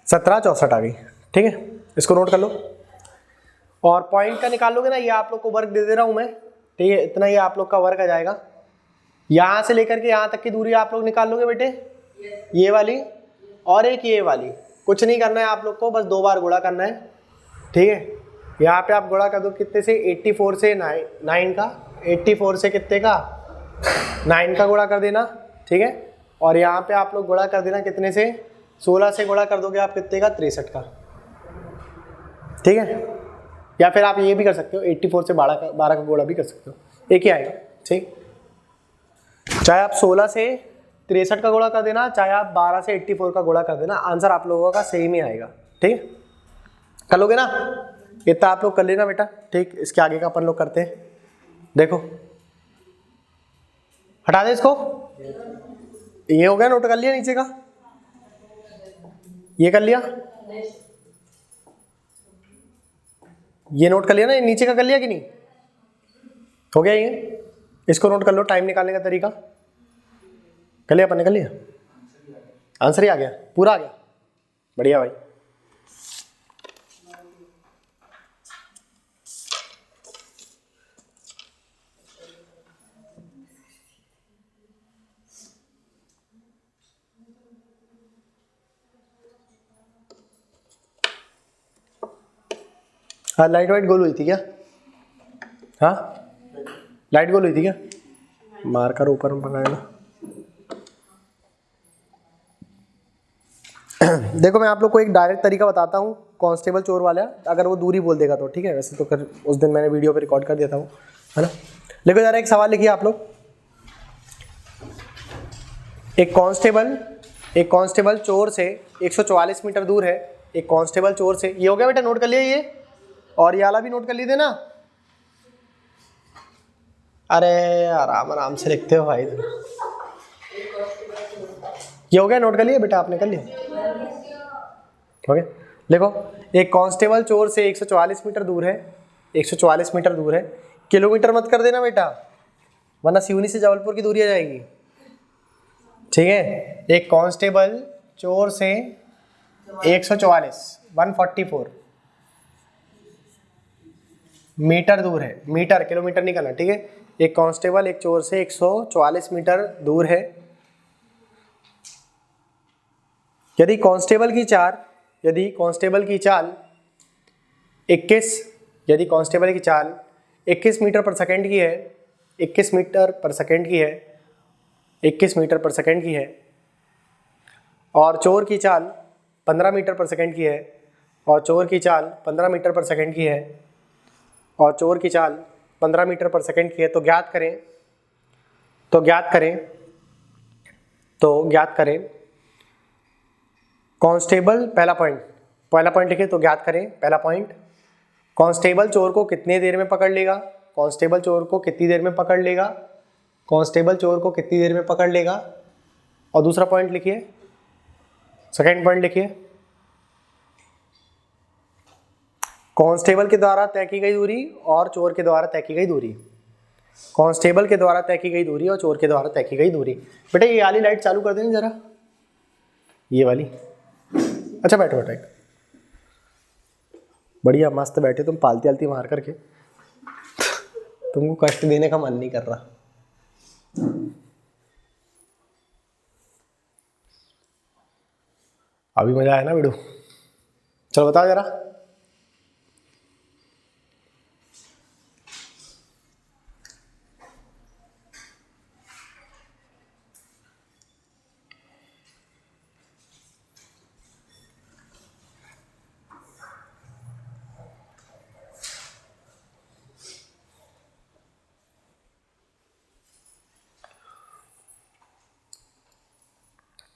1764 आ गई। ठीक है, इसको नोट कर लो। और पॉइंट का निकालोगे ना, ये आप लोग को वर्क दे दे रहा हूं मैं। ठीक है, इतना ही आप लोग का वर्क आ जाएगा। यहाँ से लेकर के यहाँ तक की दूरी आप लोग निकाल लोगे बेटे, ये वाली और एक ये वाली। कुछ नहीं करना है आप लोग को, बस 2 बार गुणा करना है। ठीक है, यहाँ पे आप गुणा कर दो कितने से? 84 से 9 का। 84 से कितने का? 9 का गुणा कर देना। ठीक है, और यहाँ पे आप लोग गुणा कर देना कितने से? 16 से गुणा कर दोगे आप कितने का? 63 का। ठीक है, या फिर आप ये भी कर सकते हो, 84 से 12 का गुणा भी कर सकते हो, एक ही आएगा। ठीक, चाहे आप 16 से 63 का गुणा कर देना, चाहे आप 12 से 84 का गुणा कर देना, आंसर आप लोगों का सेम ही आएगा। ठीक है, कर लोगे ना? इतना आप लोग कर लेना बेटा। ठीक, इसके आगे का अपन लोग करते हैं। देखो, हटा दे इसको। ये हो गया, नोट कर लिया नीचे का? ये कर लिया? ये नोट कर लिया ना? ये नीचे का कर लिया कि नहीं? हो गया ये? इसको नोट कर लो, टाइम निकालने का तरीका। कर लिया अपन ने? कर लिया? आंसर ही आ गया, पूरा आ गया। बढ़िया भाई। हाँ, लाइट वाइट गोल हुई थी क्या? हाँ, लाइट गोल हुई थी क्या? मार्कर ऊपर में पकड़ना। देखो, मैं आप लोग को एक डायरेक्ट तरीका बताता हूँ, कांस्टेबल चोर वाला, अगर वो दूरी बोल देगा तो। ठीक है, वैसे तो कर उस दिन मैंने वीडियो पे रिकॉर्ड कर दिया था वो, है ना? देखो जरा, एक सवाल लिखिए आप लोग। एक कांस्टेबल चोर से 144 मीटर दूर है। एक कांस्टेबल चोर से, ये हो गया बेटा, नोट कर लिया ये? और ये वाला भी नोट कर लीजिए ना। अरे आराम आराम से लिखते हो भाई। ये हो गया, नोट कर लिया बेटा? आपने कर लिया? हो गया। देखो, एक कांस्टेबल चोर से 144 मीटर दूर है। 144 मीटर दूर है। किलोमीटर मत कर देना बेटा, वरना सिवनी से जबलपुर की दूरी आ जाएगी। ठीक है, एक कांस्टेबल चोर से 144 मीटर दूर है। मीटर, किलोमीटर नहीं करना। ठीक है, एक कांस्टेबल एक चोर से 144 मीटर दूर है। यदि कांस्टेबल की चाल 21 मीटर पर सेकंड की है, 21 मीटर पर सेकंड की है, 21 मीटर पर सेकंड की है, और चोर की चाल 15 मीटर पर सेकंड की है, और चोर की चाल 15 मीटर पर सेकंड की है, और चोर की चाल 15 मीटर पर सेकंड की है। तो ज्ञात करें, तो ज्ञात करें, तो ज्ञात करें कांस्टेबल, पहला पॉइंट लिखे, तो ज्ञात करें पहला पॉइंट, कांस्टेबल चोर को कितनी देर में पकड़ लेगा, कांस्टेबल चोर को कितनी देर में पकड़ लेगा, कांस्टेबल चोर को कितनी देर में पकड़ लेगा। और दूसरा पॉइंट लिखिए, सेकंड पॉइंट लिखिए, कांस्टेबल के द्वारा तय की गई दूरी और चोर के द्वारा तय की गई दूरी, कांस्टेबल के द्वारा तय की गई दूरी और चोर के द्वारा तय की गई दूरी। बेटा ये वाली लाइट चालू कर देना जरा, ये वाली। अच्छा बैठो बैठो, बढ़िया मस्त बैठे तुम, पालती आलती मार करके, तुमको कष्ट देने का मन नहीं कर रहा। अभी मजा आया ना बिडू? चलो बताओ जरा।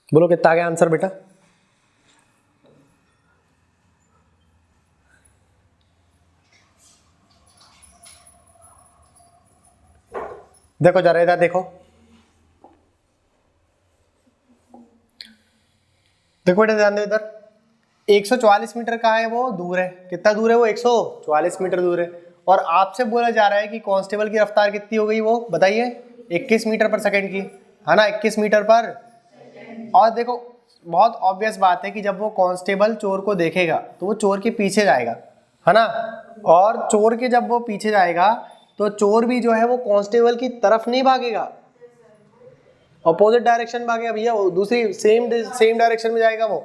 बोलो कितना आ गया आंसर बेटा? देखो जरा इधर देखो, देखो बेटा ध्यान दो इधर। 144 मीटर का है वो, दूर है, कितना दूर है वो? 144 मीटर दूर है। और आपसे बोला जा रहा है कि कांस्टेबल की रफ्तार कितनी हो गई वो बताइए, 21 मीटर पर सेकंड की, है ना, 21 मीटर पर। और देखो बहुत ऑब्वियस बात है कि जब वो कांस्टेबल चोर को देखेगा तो वो चोर के पीछे जाएगा, है ना, और चोर के जब वो पीछे जाएगा तो चोर भी जो है वो कांस्टेबल की तरफ नहीं भागेगा, अपोजिट डायरेक्शन भागेगा भैया, वो दूसरी सेम डायरेक्शन में जाएगा वो,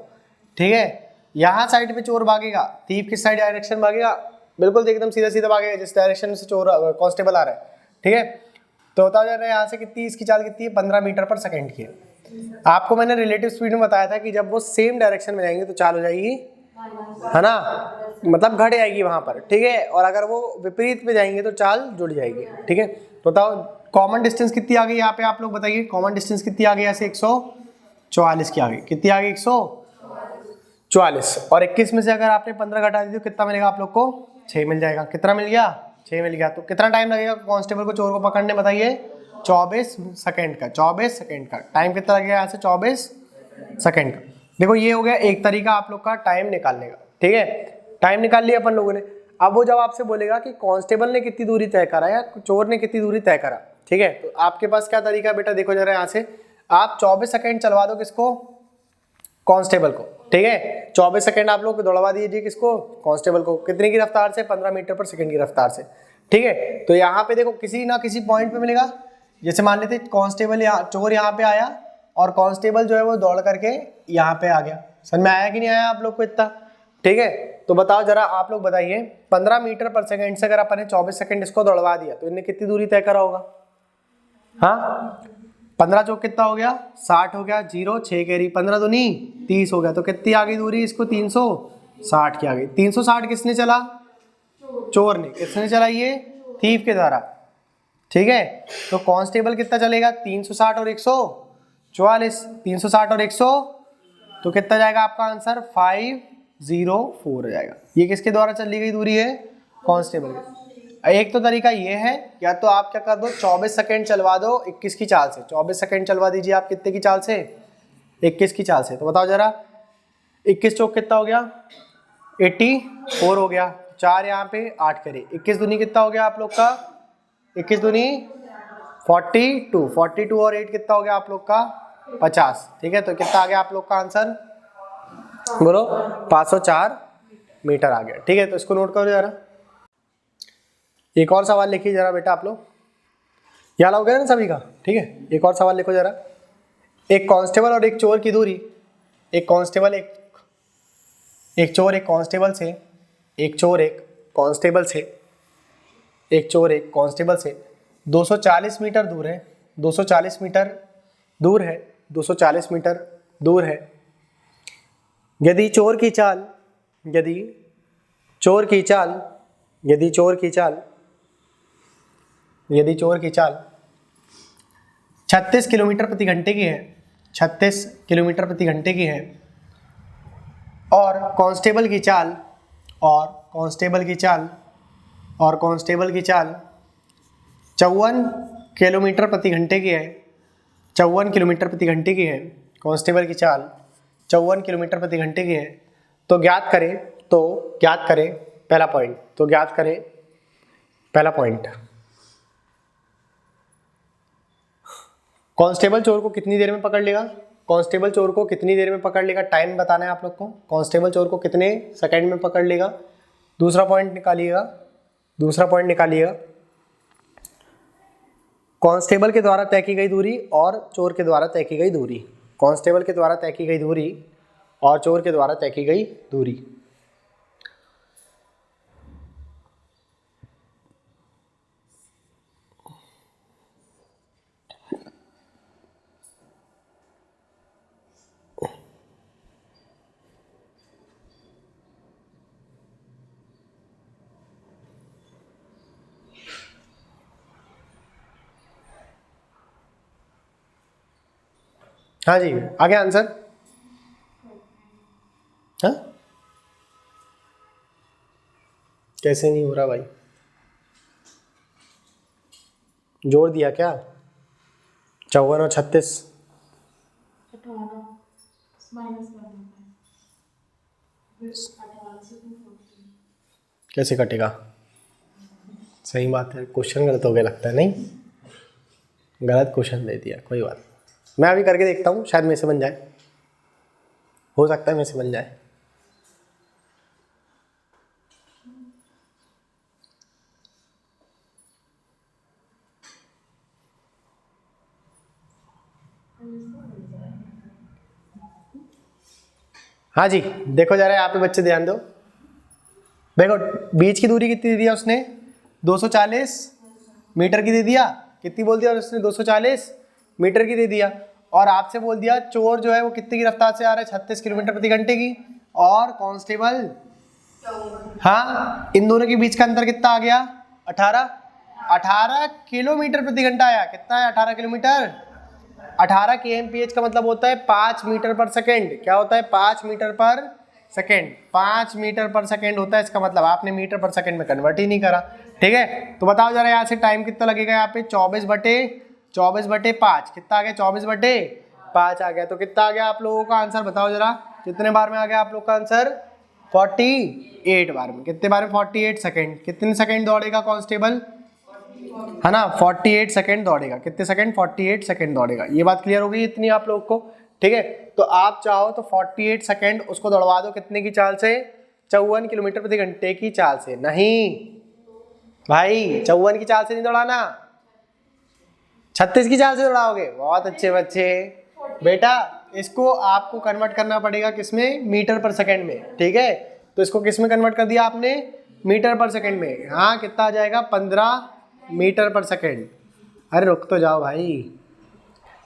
ठीक है। यहाँ साइड पे चोर भागेगा, थीफ किस साइड डायरेक्शन भागेगा, बिल्कुल एकदम सीधा सीधा भागेगा जिस डायरेक्शन से चोर कांस्टेबल आ रहा है, ठीक है। तो होता जा रहा है यहाँ से कितनी, इसकी चाल कितनी है, 15 मीटर पर सेकंड की है। आपको मैंने रिलेटिव स्पीड में बताया था कि जब वो सेम डायरेक्शन में जाएंगे तो चाल हो जाएगी, है ना, मतलब घट जाएगी वहां पर, ठीक है। और अगर वो विपरीत में जाएंगे तो चाल जुड़ जाएगी, ठीक है। तो बताओ कॉमन डिस्टेंस कितनी आ गई यहाँ पे, आप लोग बताइए कॉमन डिस्टेंस कितनी आ गई, ऐसे 144 की आ गई, कितनी आ गई 144। और 21 में से अगर आपने 15 घटा दी तो कितना मिलेगा आप लोग को, 6 मिल जाएगा। कितना मिल गया, 6 मिल गया। तो कितना टाइम लगेगा कांस्टेबल को चोर को पकड़ने बताइए, 24 सेकंड का, 24 सेकंड का टाइम कितना लगेगा यहाँ से, 24 सेकंड का। देखो ये हो गया एक तरीका आप लोग का टाइम निकालने का, ठीक है। टाइम निकाल लिया अपन लोगों ने। अब वो जब आपसे बोलेगा कि कांस्टेबल ने कितनी दूरी तय करा या चोर ने कितनी दूरी तय करा, ठीक है, तो आपके पास क्या तरीका है बेटा, देखो जरा यहाँ से, आप 24 सेकंड चलवा दो किसको, कांस्टेबल को, ठीक है। 24 सेकंड आप लोग दौड़वा दीजिए किसको, कांस्टेबल को, कितने की रफ्तार से, 15 मीटर पर सेकंड की रफ्तार से, ठीक है। तो यहाँ पे देखो किसी ना किसी पॉइंट पे मिलेगा, जैसे मान लेते कांस्टेबल चोर यहाँ पे आया और कांस्टेबल जो है वो दौड़ करके यहाँ पे आ गया। समझ में आया कि नहीं आया आप लोग को इतना, ठीक है। तो बताओ जरा आप लोग बताइए, 15 मीटर पर सेकंड से अगर अपन ने 24 सेकंड इसको दौड़वा दिया तो इन्हें कितनी दूरी तय करा होगा, हाँ, 15 चौक कितना हो गया, 60 हो गया, 0 6 कैरी, 15 तो नहीं 30 हो गया। तो कितनी आ गई दूरी इसको, 360 की आ गई। 360 किसने चला, चोर ने। किसने चला, ये थीफ के द्वारा, ठीक है। तो कांस्टेबल कितना चलेगा, 360 और 144, 360 और 100, तो कितना जाएगा आपका आंसर, 504 हो जाएगा। ये किसके द्वारा चली गई दूरी है, कांस्टेबल के। एक तो तरीका ये है, या तो आप क्या कर दो, 24 सेकंड चलवा दो 21 की चाल से, 24 सेकंड चलवा दीजिए आप कितने की चाल से, 21 की चाल से। तो बताओ जरा 21 चौक कितना हो गया, 84 हो गया, 4 यहाँ पे 8 करे, 21 दूनी कितना हो गया आप लोग का, 21 दूनी 42, 42 और 8 कितना हो गया आप लोग का, 50, ठीक है। तो कितना आ गया आप लोग का आंसर, बोलो 504 मीटर आ गया, ठीक है। तो इसको नोट करो जरा। एक और सवाल लिखिए जरा बेटा आप लोग, याद हो गया ना सभी का, ठीक है। एक और सवाल लिखो जरा, एक कांस्टेबल और एक चोर की दूरी, एक कांस्टेबल एक चोर एक कांस्टेबल से, एक चोर एक कांस्टेबल से, एक चोर एक कांस्टेबल से 240 मीटर दूर है, 240 मीटर दूर है, 240 मीटर दूर है। यदि चोर की चाल, यदि चोर की चाल, यदि चोर की चाल, यदि चोर की चाल 36 किलोमीटर प्रति घंटे की है, 36 किलोमीटर प्रति घंटे की है, और कांस्टेबल की चाल, और कांस्टेबल की चाल, और कांस्टेबल की चाल 54 किलोमीटर प्रति घंटे की है, 54 किलोमीटर प्रति घंटे की है, कांस्टेबल की चाल 54 किलोमीटर प्रति घंटे की है, तो ज्ञात करें, तो ज्ञात करें पहला पॉइंट, तो ज्ञात करें पहला पॉइंट, कांस्टेबल चोर को कितनी देर में पकड़ लेगा, कांस्टेबल चोर को कितनी देर में पकड़ लेगा, टाइम बताना है आप लोग को, कांस्टेबल चोर को कितने सेकंड में पकड़ लेगा। दूसरा पॉइंट निकालिएगा, दूसरा पॉइंट निकालिएगा, कांस्टेबल के द्वारा तय की गई दूरी और चोर के द्वारा तय की गई दूरी, कांस्टेबल के द्वारा तय की गई दूरी और चोर के द्वारा तय की गई दूरी। हाँ जी, आगे आंसर। हाँ, कैसे नहीं हो रहा भाई, जोड़ दिया क्या? 54 और 36 18 माइनस करना है, फिर 18 से 240। कैसे कटेगा? सही बात है, क्वेश्चन गलत हो गया लगता है, नहीं गलत क्वेश्चन दे दिया, कोई बात नहीं। मैं अभी करके देखता हूँ, शायद मेरे से बन जाए, हो सकता है मेरे से बन जाए। हाँ जी, देखो जरा यहाँ पे बच्चे ध्यान दो, देखो बीच की दूरी कितनी दे दिया उसने, 240 मीटर की दे दिया, कितनी बोल दिया उसने, 240 मीटर की दे दिया, और आपसे बोल दिया चोर जो है वो कितनी की रफ्तार से आ रहा है, 36 किलोमीटर प्रति घंटे की, और कांस्टेबल, हाँ इन दोनों के बीच का अंतर कितना आ गया, 18 किलोमीटर प्रति घंटा आया, कितना है 18 किलोमीटर, 18 kmph का मतलब होता है 5 मीटर पर सेकेंड, क्या होता है 5 मीटर पर सेकेंड, 5 मीटर पर सेकेंड होता है, इसका मतलब आपने मीटर पर सेकेंड में कन्वर्ट ही नहीं करा, ठीक है। तो बताओ जरा यहाँ से टाइम कितना लगेगा, यहाँ पे 24/5 कितना आ गया, 24/5 आ गया, तो कितना आ गया आप लोगों का आंसर, बताओ जरा कितने बार में आ गया आप लोग का आंसर, 48 बार में, कितने बार में, 48 सेकेंड, कितने सेकेंड दौड़ेगा कांस्टेबल, है ना, 48 सेकेंड दौड़ेगा, कितने सेकेंड, 48 सेकेंड दौड़ेगा, ये बात क्लियर हो गई इतनी आप लोग को, ठीक है। तो आप चाहो तो 48 सेकेंड उसको दौड़वा दो, कितने की चाल से, 54 किलोमीटर प्रति घंटे की चाल से, नहीं भाई 54 की चाल से नहीं दौड़ाना, 36 की चाल से दौड़ाओगे, बहुत अच्छे बच्चे, बेटा इसको आपको कन्वर्ट करना पड़ेगा किसमें, मीटर पर सेकेंड में, ठीक है। तो इसको किस में कन्वर्ट कर दिया आपने, मीटर पर सेकेंड में, हाँ कितना आ जाएगा, 15 मीटर पर सेकेंड। अरे रुक तो जाओ भाई,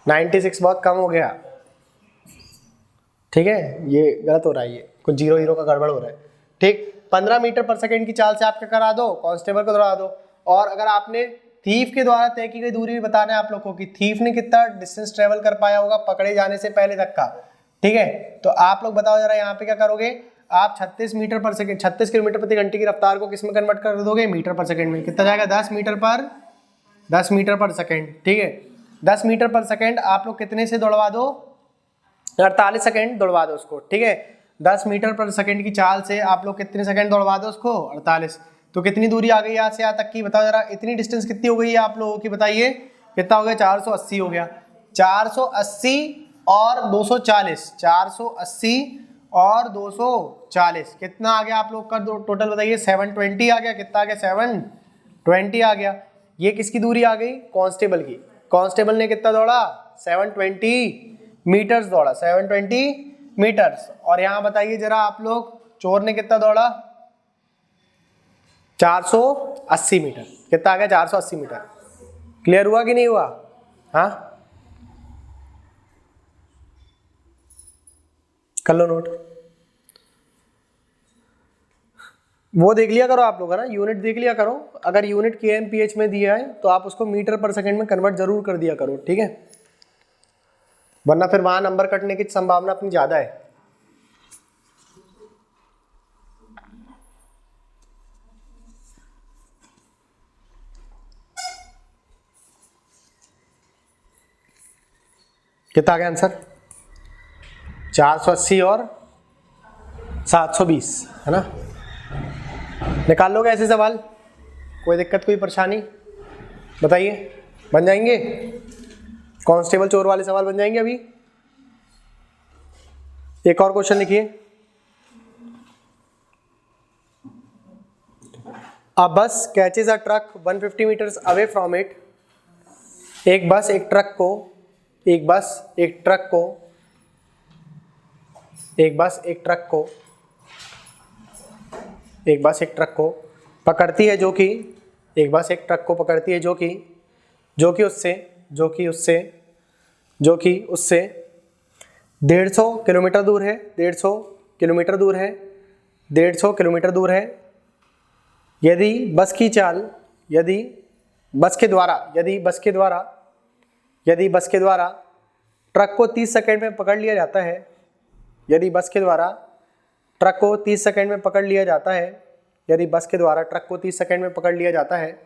96 बहुत कम हो गया, ठीक है, ये गलत हो रहा है, ये कुछ 0 का गड़बड़ हो रहा है, ठीक। 15 मीटर पर सेकेंड की चाल से आप क्या करा दो, कांस्टेबल को दौड़ा दो। और अगर आपने थीफ के द्वारा तय की गई दूरी भी बताना है आप लोग को कि थीफ ने कितना डिस्टेंस ट्रेवल कर पाया होगा पकड़े जाने से पहले तक का, ठीक है। तो आप लोग बताओ जरा यहाँ पे क्या करोगे, आप 36 मीटर पर सेकेंड, 36 किलोमीटर प्रति घंटे की रफ्तार को किस में कन्वर्ट कर दोगे, मीटर पर सेकेंड में, कितना जाएगा, 10 मीटर पर सेकेंड, ठीक है। 10 मीटर पर सेकेंड आप लोग कितने से दौड़वा दो, 48 सेकेंड दौड़वा दो उसको, ठीक है। 10 मीटर पर सेकेंड की चाल से आप लोग कितने सेकेंड दौड़वा दो उसको, 48, तो कितनी दूरी आ गई यहाँ से यहाँ तक की, बताओ जरा, इतनी डिस्टेंस कितनी हो गई है आप लोगों की, बताइए कितना हो गया, 480 हो गया, 480 और 240, 480 और 240 कितना आ गया आप लोग का टोटल, बताइए 720 आ गया, कितना आ गया, 720 आ गया। ये किसकी दूरी आ गई, कांस्टेबल की, कांस्टेबल ने कितना दौड़ा, 720 मीटर्स दौड़ा, 720 मीटर्स। और यहाँ बताइए जरा आप लोग, चोर ने कितना दौड़ा, 480 मीटर, कितना आ गया, 480 मीटर, क्लियर हुआ कि नहीं हुआ? हाँ, कर लो नोट। वो देख लिया करो आप लोग, है ना, यूनिट देख लिया करो। अगर यूनिट kmph में दिया है तो आप उसको मीटर पर सेकंड में कन्वर्ट जरूर कर दिया करो, ठीक है, वरना फिर वहां नंबर कटने की संभावना अपनी ज्यादा है। कितना आ गया आंसर? 480 और 720, है ना। निकाल लोगे ऐसे सवाल? कोई दिक्कत, कोई परेशानी बताइए? बन जाएंगे? कांस्टेबल चोर वाले सवाल बन जाएंगे अभी? एक और क्वेश्चन लिखिए। A bus catches a truck 150 metres away from it. एक बस एक ट्रक को पकड़ती है, जो कि उससे 150 किलोमीटर दूर है। 150 किलोमीटर दूर है। यदि बस के द्वारा ट्रक को 30 सेकंड में पकड़ लिया जाता है। यदि बस के द्वारा ट्रक को 30 सेकंड में पकड़ लिया जाता है।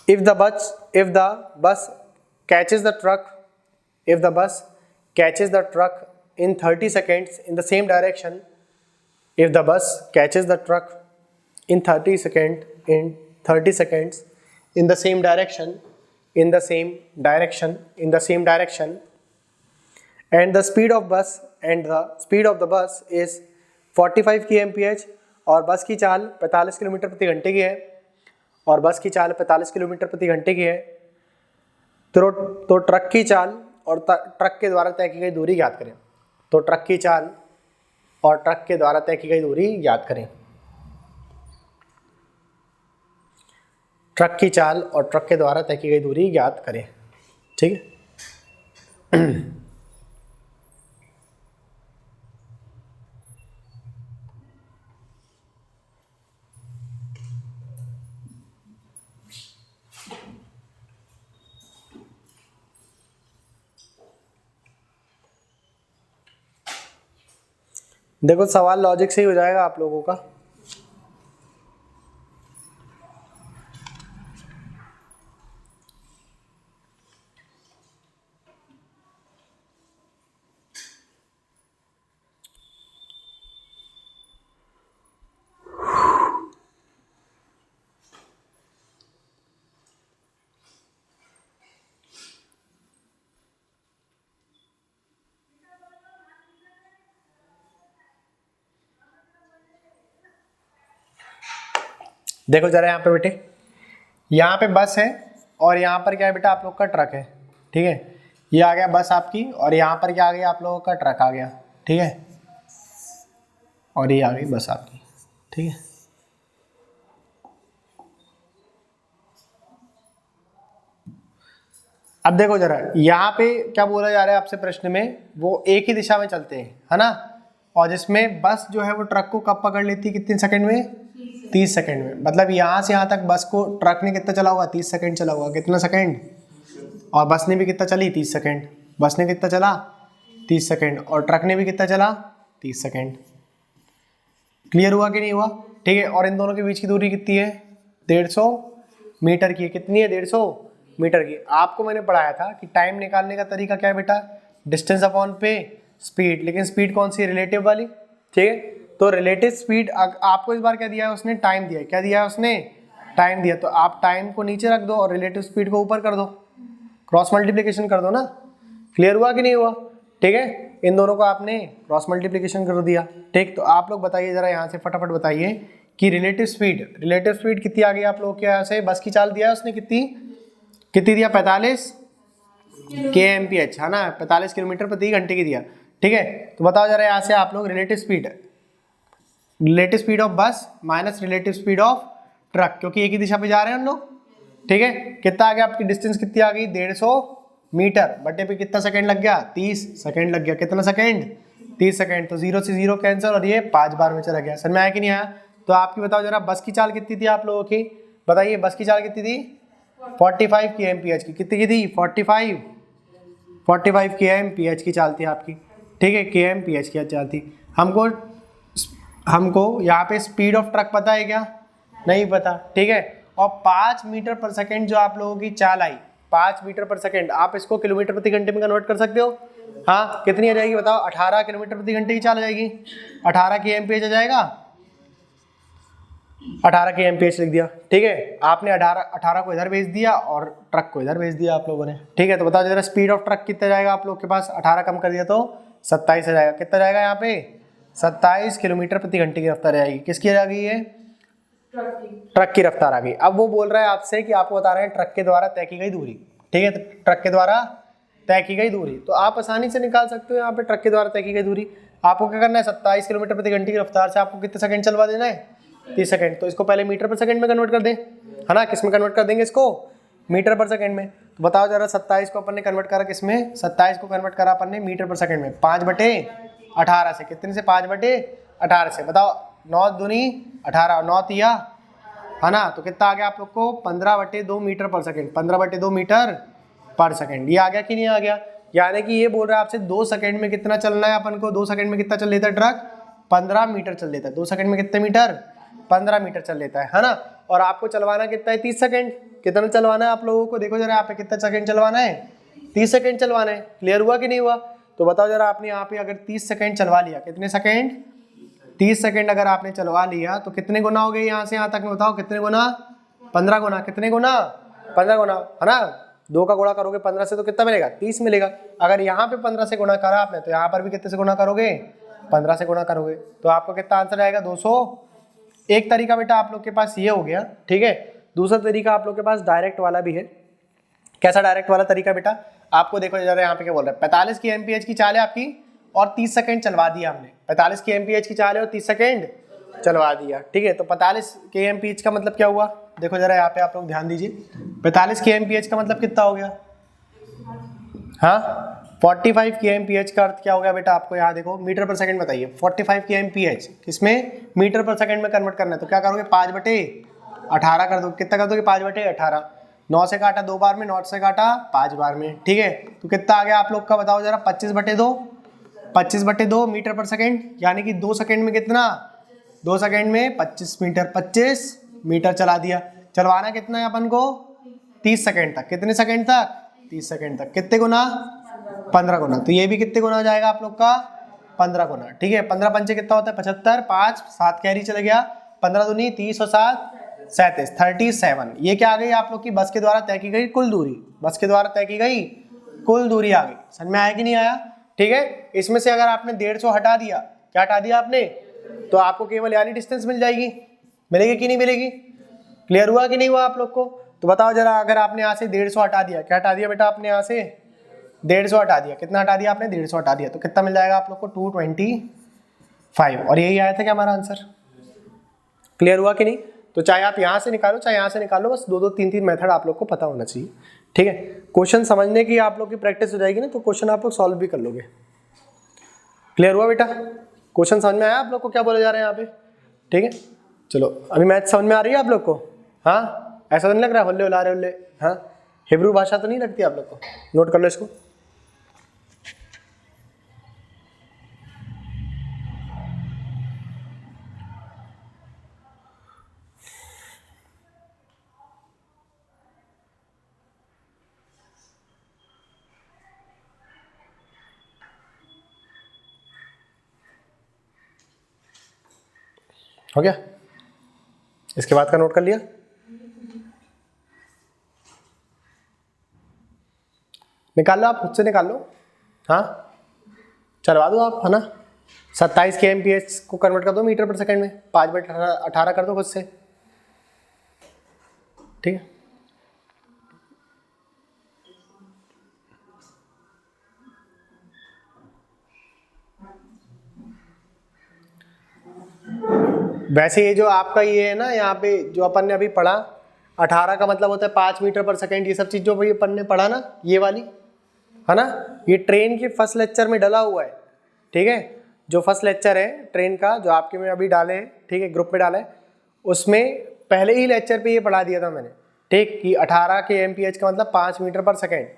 If the bus catches the truck in 30 seconds in the same direction, in the same direction, and the speed of the bus is 45 kmph, और बस की चाल 45 किलोमीटर प्रति घंटे की है, तो ट्रक की चाल और ट्रक के द्वारा तय की गई दूरी ज्ञात करें। ट्रक की चाल और ट्रक के द्वारा तय की गई दूरी ज्ञात करें। ठीक है। देखो सवाल लॉजिक से ही हो जाएगा आप लोगों का। देखो जरा यहाँ पे बेटे, यहाँ पे बस है और यहाँ पर क्या है बेटा, आप लोग का ट्रक है। ठीक है, ये आ गया बस आपकी, और यहाँ पर क्या आ गया, आप लोगों का ट्रक आ गया। ठीक है, और ये आ गई बस आपकी। ठीक है, अब देखो जरा यहाँ पे क्या बोला जा रहा है आपसे प्रश्न में, वो एक ही दिशा में चलते हैं, है ना, और जिसमें बस जो है वो ट्रक को कब पकड़ लेती है, कितने सेकंड में? 30 सेकंड में। मतलब यहाँ से यहाँ तक बस को ट्रक ने कितना चला होगा? 30 सेकंड चला होगा। कितना सेकंड? और बस ने भी कितना चली? 30 सेकंड। बस ने कितना चला? 30 सेकंड। और ट्रक ने भी कितना चला? 30 सेकंड। क्लियर हुआ कि नहीं हुआ? ठीक है, और इन दोनों के बीच की दूरी कितनी है? 150 मीटर की। कितनी है? 150 मीटर की। आपको मैंने पढ़ाया था कि टाइम निकालने का तरीका क्या है बेटा? डिस्टेंस अपॉन पे स्पीड। लेकिन स्पीड कौन सी? रिलेटिव वाली। ठीक है, तो रिलेटिव स्पीड आपको इस बार क्या दिया है उसने? टाइम दिया है। क्या दिया है उसने? टाइम दिया। तो आप टाइम को नीचे रख दो और रिलेटिव स्पीड को ऊपर कर दो, क्रॉस मल्टीप्लिकेशन कर दो ना। क्लियर हुआ कि नहीं हुआ? ठीक है, इन दोनों को आपने क्रॉस मल्टीप्लिकेशन कर दिया। ठीक, तो आप लोग बताइए जरा यहाँ से फटाफट बताइए कि रिलेटिव स्पीड कितनी आ गई आप लोग के यहाँ से? बस की चाल दिया है उसने, कितनी दिया? 45 kmph, है ना, 45 किलोमीटर प्रति घंटे की दिया। ठीक है, तो बताओ जरा यहाँ से आप लोग रिलेटिव स्पीड ऑफ बस minus relative speed of truck, क्योंकि एक ही दिशा पे जा रहे हैं हम लोग। ठीक है, कितना आ गया आपकी डिस्टेंस, कितनी आ गई 150 मीटर, बटे पे कितना सेकंड लग गया, 30 सेकंड लग गया। कितना सेकंड, 30 सेकंड। तो 0 से 0 कैंसिल और ये 5 बार में चला गया। समझ में आया कि नहीं आया? तो आपकी बताओ जरा बस की चाल कितनी थी आप लोगों की, बताइए बस की चाल कितनी थी, 45 kmph की। कितनी की थी, 45 kmph की चाल थी आपकी, ठीक है, kmph की चाल थी। हमको यहाँ पे स्पीड ऑफ ट्रक पता है क्या, नहीं पता, ठीक है। और 5 मीटर पर सेकंड जो आप लोगों की चाल आई, 5 मीटर पर सेकंड, आप इसको किलोमीटर प्रति घंटे में कन्वर्ट कर सकते हो। हाँ, कितनी आ जाएगी बताओ, 18 किलोमीटर प्रति घंटे की चाल आ जाएगी। 18 kmph आ जाएगा, 18 kmph लिख दिया, ठीक है। आपने 18 को इधर भेज दिया और ट्रक को इधर भेज दिया आप लोगों ने, ठीक है। तो बताओ जरा स्पीड ऑफ ट्रक कितना जाएगा आप लोग के पास, 18 कम कर दिया तो 27 आ जाएगा। कितना जाएगा यहाँ पे, 27 किलोमीटर प्रति घंटे की रफ्तार आएगी। किसकी आ गई ये, ट्रक की रफ्तार आ गई। अब वो बोल रहा है आपसे कि आपको बता रहे हैं ट्रक के द्वारा तय की गई दूरी, ठीक है। तो ट्रक के द्वारा तय की गई दूरी तो आप आसानी से निकाल सकते हो। यहाँ पे ट्रक के द्वारा तय की गई दूरी आपको क्या करना है, 27 किलोमीटर प्रति घंटे की रफ्तार से आपको कितने सेकंड चलवा देना है, 30 सेकंड। तो इसको पहले मीटर पर सेकंड में कन्वर्ट कर दें, है ना। किस में कन्वर्ट कर देंगे इसको, मीटर पर सेकंड में। तो बताओ जरा 27 को अपन ने कन्वर्ट करा किस में, 27 को कन्वर्ट करा अपन ने मीटर पर सेकंड में, 5/18 से। कितने से, 5/18 से। बताओ 9 दूनी 18, 9 तिया, है ना। तो कितना आ गया आप लोग को, 15/2 मीटर पर सेकंड, 15/2 मीटर पर सेकंड। ये आ गया कि नहीं आ गया, यानी कि ये बोल रहा है आपसे 2 सेकंड में कितना चलना है अपन को। 2 सेकंड में कितना चल लेता है ट्रक, 15 मीटर चल लेता है। 2 सेकंड में कितने मीटर, 15 मीटर चल लेता है ना। और आपको चलवाना कितना है, 30 सेकंड। कितना चलवाना है आप लोगों को, देखो जरा यहाँ पे कितना सेकंड चलवाना है, 30 सेकंड चलवाना है। क्लियर हुआ कि नहीं हुआ? तो बताओ जरा आपने यहाँ पे अगर 30 सेकंड चलवा लिया, कितने सेकंड, 30 सेकंड अगर आपने चलवा लिया तो कितने गुना हो गए यहाँ से यहाँ तक में, बताओ कितने गुना, 15 गुना। कितने गुना, 15 गुना, है ना। 2 का गुणा करोगे 15 से तो कितना मिलेगा, 30 मिलेगा। अगर यहाँ पे 15 से गुणा करा आपने तो यहाँ पर भी कितने से गुणा करोगे, 15 से गुणा करोगे। तो आपको कितना आंसर आएगा, 200। एक तरीका बेटा आप लोग के पास ये हो गया, ठीक है। दूसरा तरीका आप लोग के पास डायरेक्ट वाला भी है। कैसा डायरेक्ट वाला तरीका बेटा, आपको देखो जरा यहाँ पे क्या बोल रहा है, 45 kmph की चाल है आपकी और 30 सेकंड चलवा दिया हमने। 45 kmph की चाल है और 30 सेकंड चलवा दिया, ठीक है। तो 45 kmph का मतलब क्या हुआ, देखो जरा यहाँ पे आप लोग ध्यान दीजिए। 45 kmph का मतलब कितना हो गया, हाँ 45 kmph का अर्थ क्या हो गया बेटा, आपको यहाँ देखो मीटर पर सेकंड बताइए। 45 kmph किसमें, मीटर पर सेकंड में कन्वर्ट करना है। तो क्या करोगे, 5/18 कर दो। कितना कर दोगे, 5/18। 9 से काटा 2 बार में, 9 से काटा 5 बार में, ठीक है। तो कितना आ गया आप लोग का, बताओ जरा, 25/2। 25/2 मीटर पर सेकंड, यानी कि 2 सेकंड में कितना, 2 सेकंड में 25 मीटर, 25 मीटर चला दिया। चलवाना कितना है अपन को, 30 सेकंड तक। कितने सेकंड तक, 30 सेकंड तक। कितने गुना, 15 गुना। तो ये भी कितने गुना हो जाएगा आप लोग का, 15 गुना, ठीक है। 15 पंचे कितना होता है, 75, 5 7 कैरी चला गया, 15 दूनी 30 और 7 37, 37। ये क्या आ गई आप लोग की बस के द्वारा तय की गई कुल दूरी, बस के द्वारा तय की गई कुल दूरी आ गई। समझ में आया कि नहीं आया, ठीक है। इसमें से अगर आपने 150 हटा दिया, क्या हटा दिया आपने, तो आपको केवल यानी डिस्टेंस मिल जाएगी, मिलेगी कि नहीं मिलेगी। क्लियर हुआ कि नहीं हुआ आप लोग को। तो बताओ जरा, अगर आपने यहाँ से 150 हटा दिया, क्या हटा दिया बेटा आपने यहाँ से, 150 हटा दिया। कितना हटा दिया आपने, 150 हटा दिया। तो कितना मिल जाएगा आप लोग को, 225। और यही आया था क्या हमारा आंसर। क्लियर हुआ कि नहीं। तो चाहे आप यहाँ से निकालो चाहे यहाँ से निकालो, बस 2 3 मेथड आप लोग को पता होना चाहिए, ठीक है। क्वेश्चन समझने की आप लोग की प्रैक्टिस हो जाएगी ना, तो क्वेश्चन आप लोग सॉल्व भी कर लोगे। क्लियर हुआ बेटा, क्वेश्चन समझ में आया आप लोग को क्या बोले जा रहे हैं यहाँ पे, ठीक है। चलो अभी मैथ समझ में आ रही है आप लोग को, हाँ ऐसा तो नहीं लग रहा है हुल्ले उला रहे हुल्ले, हाँ हिब्रू भाषा तो नहीं लगती आप लोग को। नोट कर लो इसको। हो गया, इसके बाद का नोट कर लिया। निकाल लो आप, खुद से निकाल लो, हाँ चलवा दो आप, है ना। 27 kmph को कन्वर्ट कर दो मीटर पर सेकंड में, 5/18 कर दो खुद से, ठीक है। वैसे ये जो आपका ये है ना, यहाँ पे जो अपन ने अभी पढ़ा, 18 का मतलब होता है 5 मीटर पर सेकेंड। ये सब चीज़ जो ये पढ़ने पढ़ा ना, ये वाली है ना, ये ट्रेन के फर्स्ट लेक्चर में डला हुआ है, ठीक है। जो फर्स्ट लेक्चर है ट्रेन का, जो आपके में अभी डाले हैं, ठीक है, ग्रुप में डाला है, उसमें पहले ही लेक्चर पे ये पढ़ा दिया था मैंने, ठीक, कि 18 के MPH का मतलब 5 मीटर पर सेकेंड।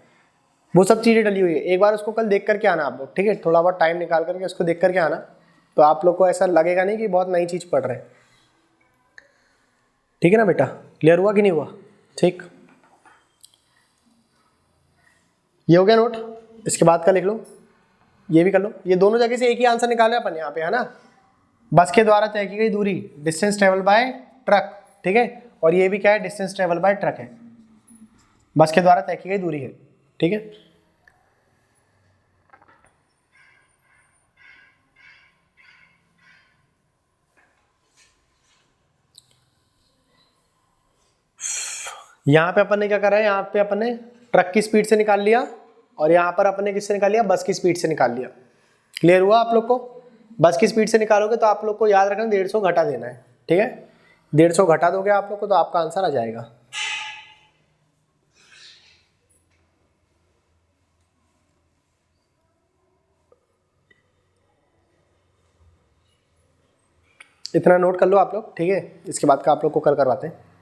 वो सब चीज़ें डली हुई है। एक बार उसको कल देख करके आना आप लोग, ठीक है, थोड़ा बहुत टाइम निकाल करके उसको देख करके आना, तो आप लोग को ऐसा लगेगा नहीं कि बहुत नई चीज़ पढ़ रहे हैं, ठीक है ना बेटा। क्लियर हुआ कि नहीं हुआ? ठीक, ये हो गया नोट। इसके बाद का लिख लो, ये भी कर लो। ये दोनों जगह से एक ही आंसर निकाले अपन यहाँ पे, है ना। बस के द्वारा तय की गई दूरी, डिस्टेंस ट्रेवल बाय ट्रक, ठीक है, और ये भी क्या है, डिस्टेंस ट्रेवल बाय ट्रक है, बस के द्वारा तय की गई दूरी है, ठीक है। यहाँ पे अपन ने क्या करा है, यहाँ पे अपन ने ट्रक की स्पीड से निकाल लिया, और यहाँ पर अपन ने किससे निकाल लिया, बस की स्पीड से निकाल लिया। क्लियर हुआ आप लोग को? बस की स्पीड से निकालोगे तो आप लोग को याद रखना 150 घटा देना है, ठीक है। 150 घटा दोगे आप लोग को तो आपका आंसर आ जाएगा। इतना नोट कर लो आप लोग, ठीक है। इसके बाद का आप लोग को कल करवाते हैं।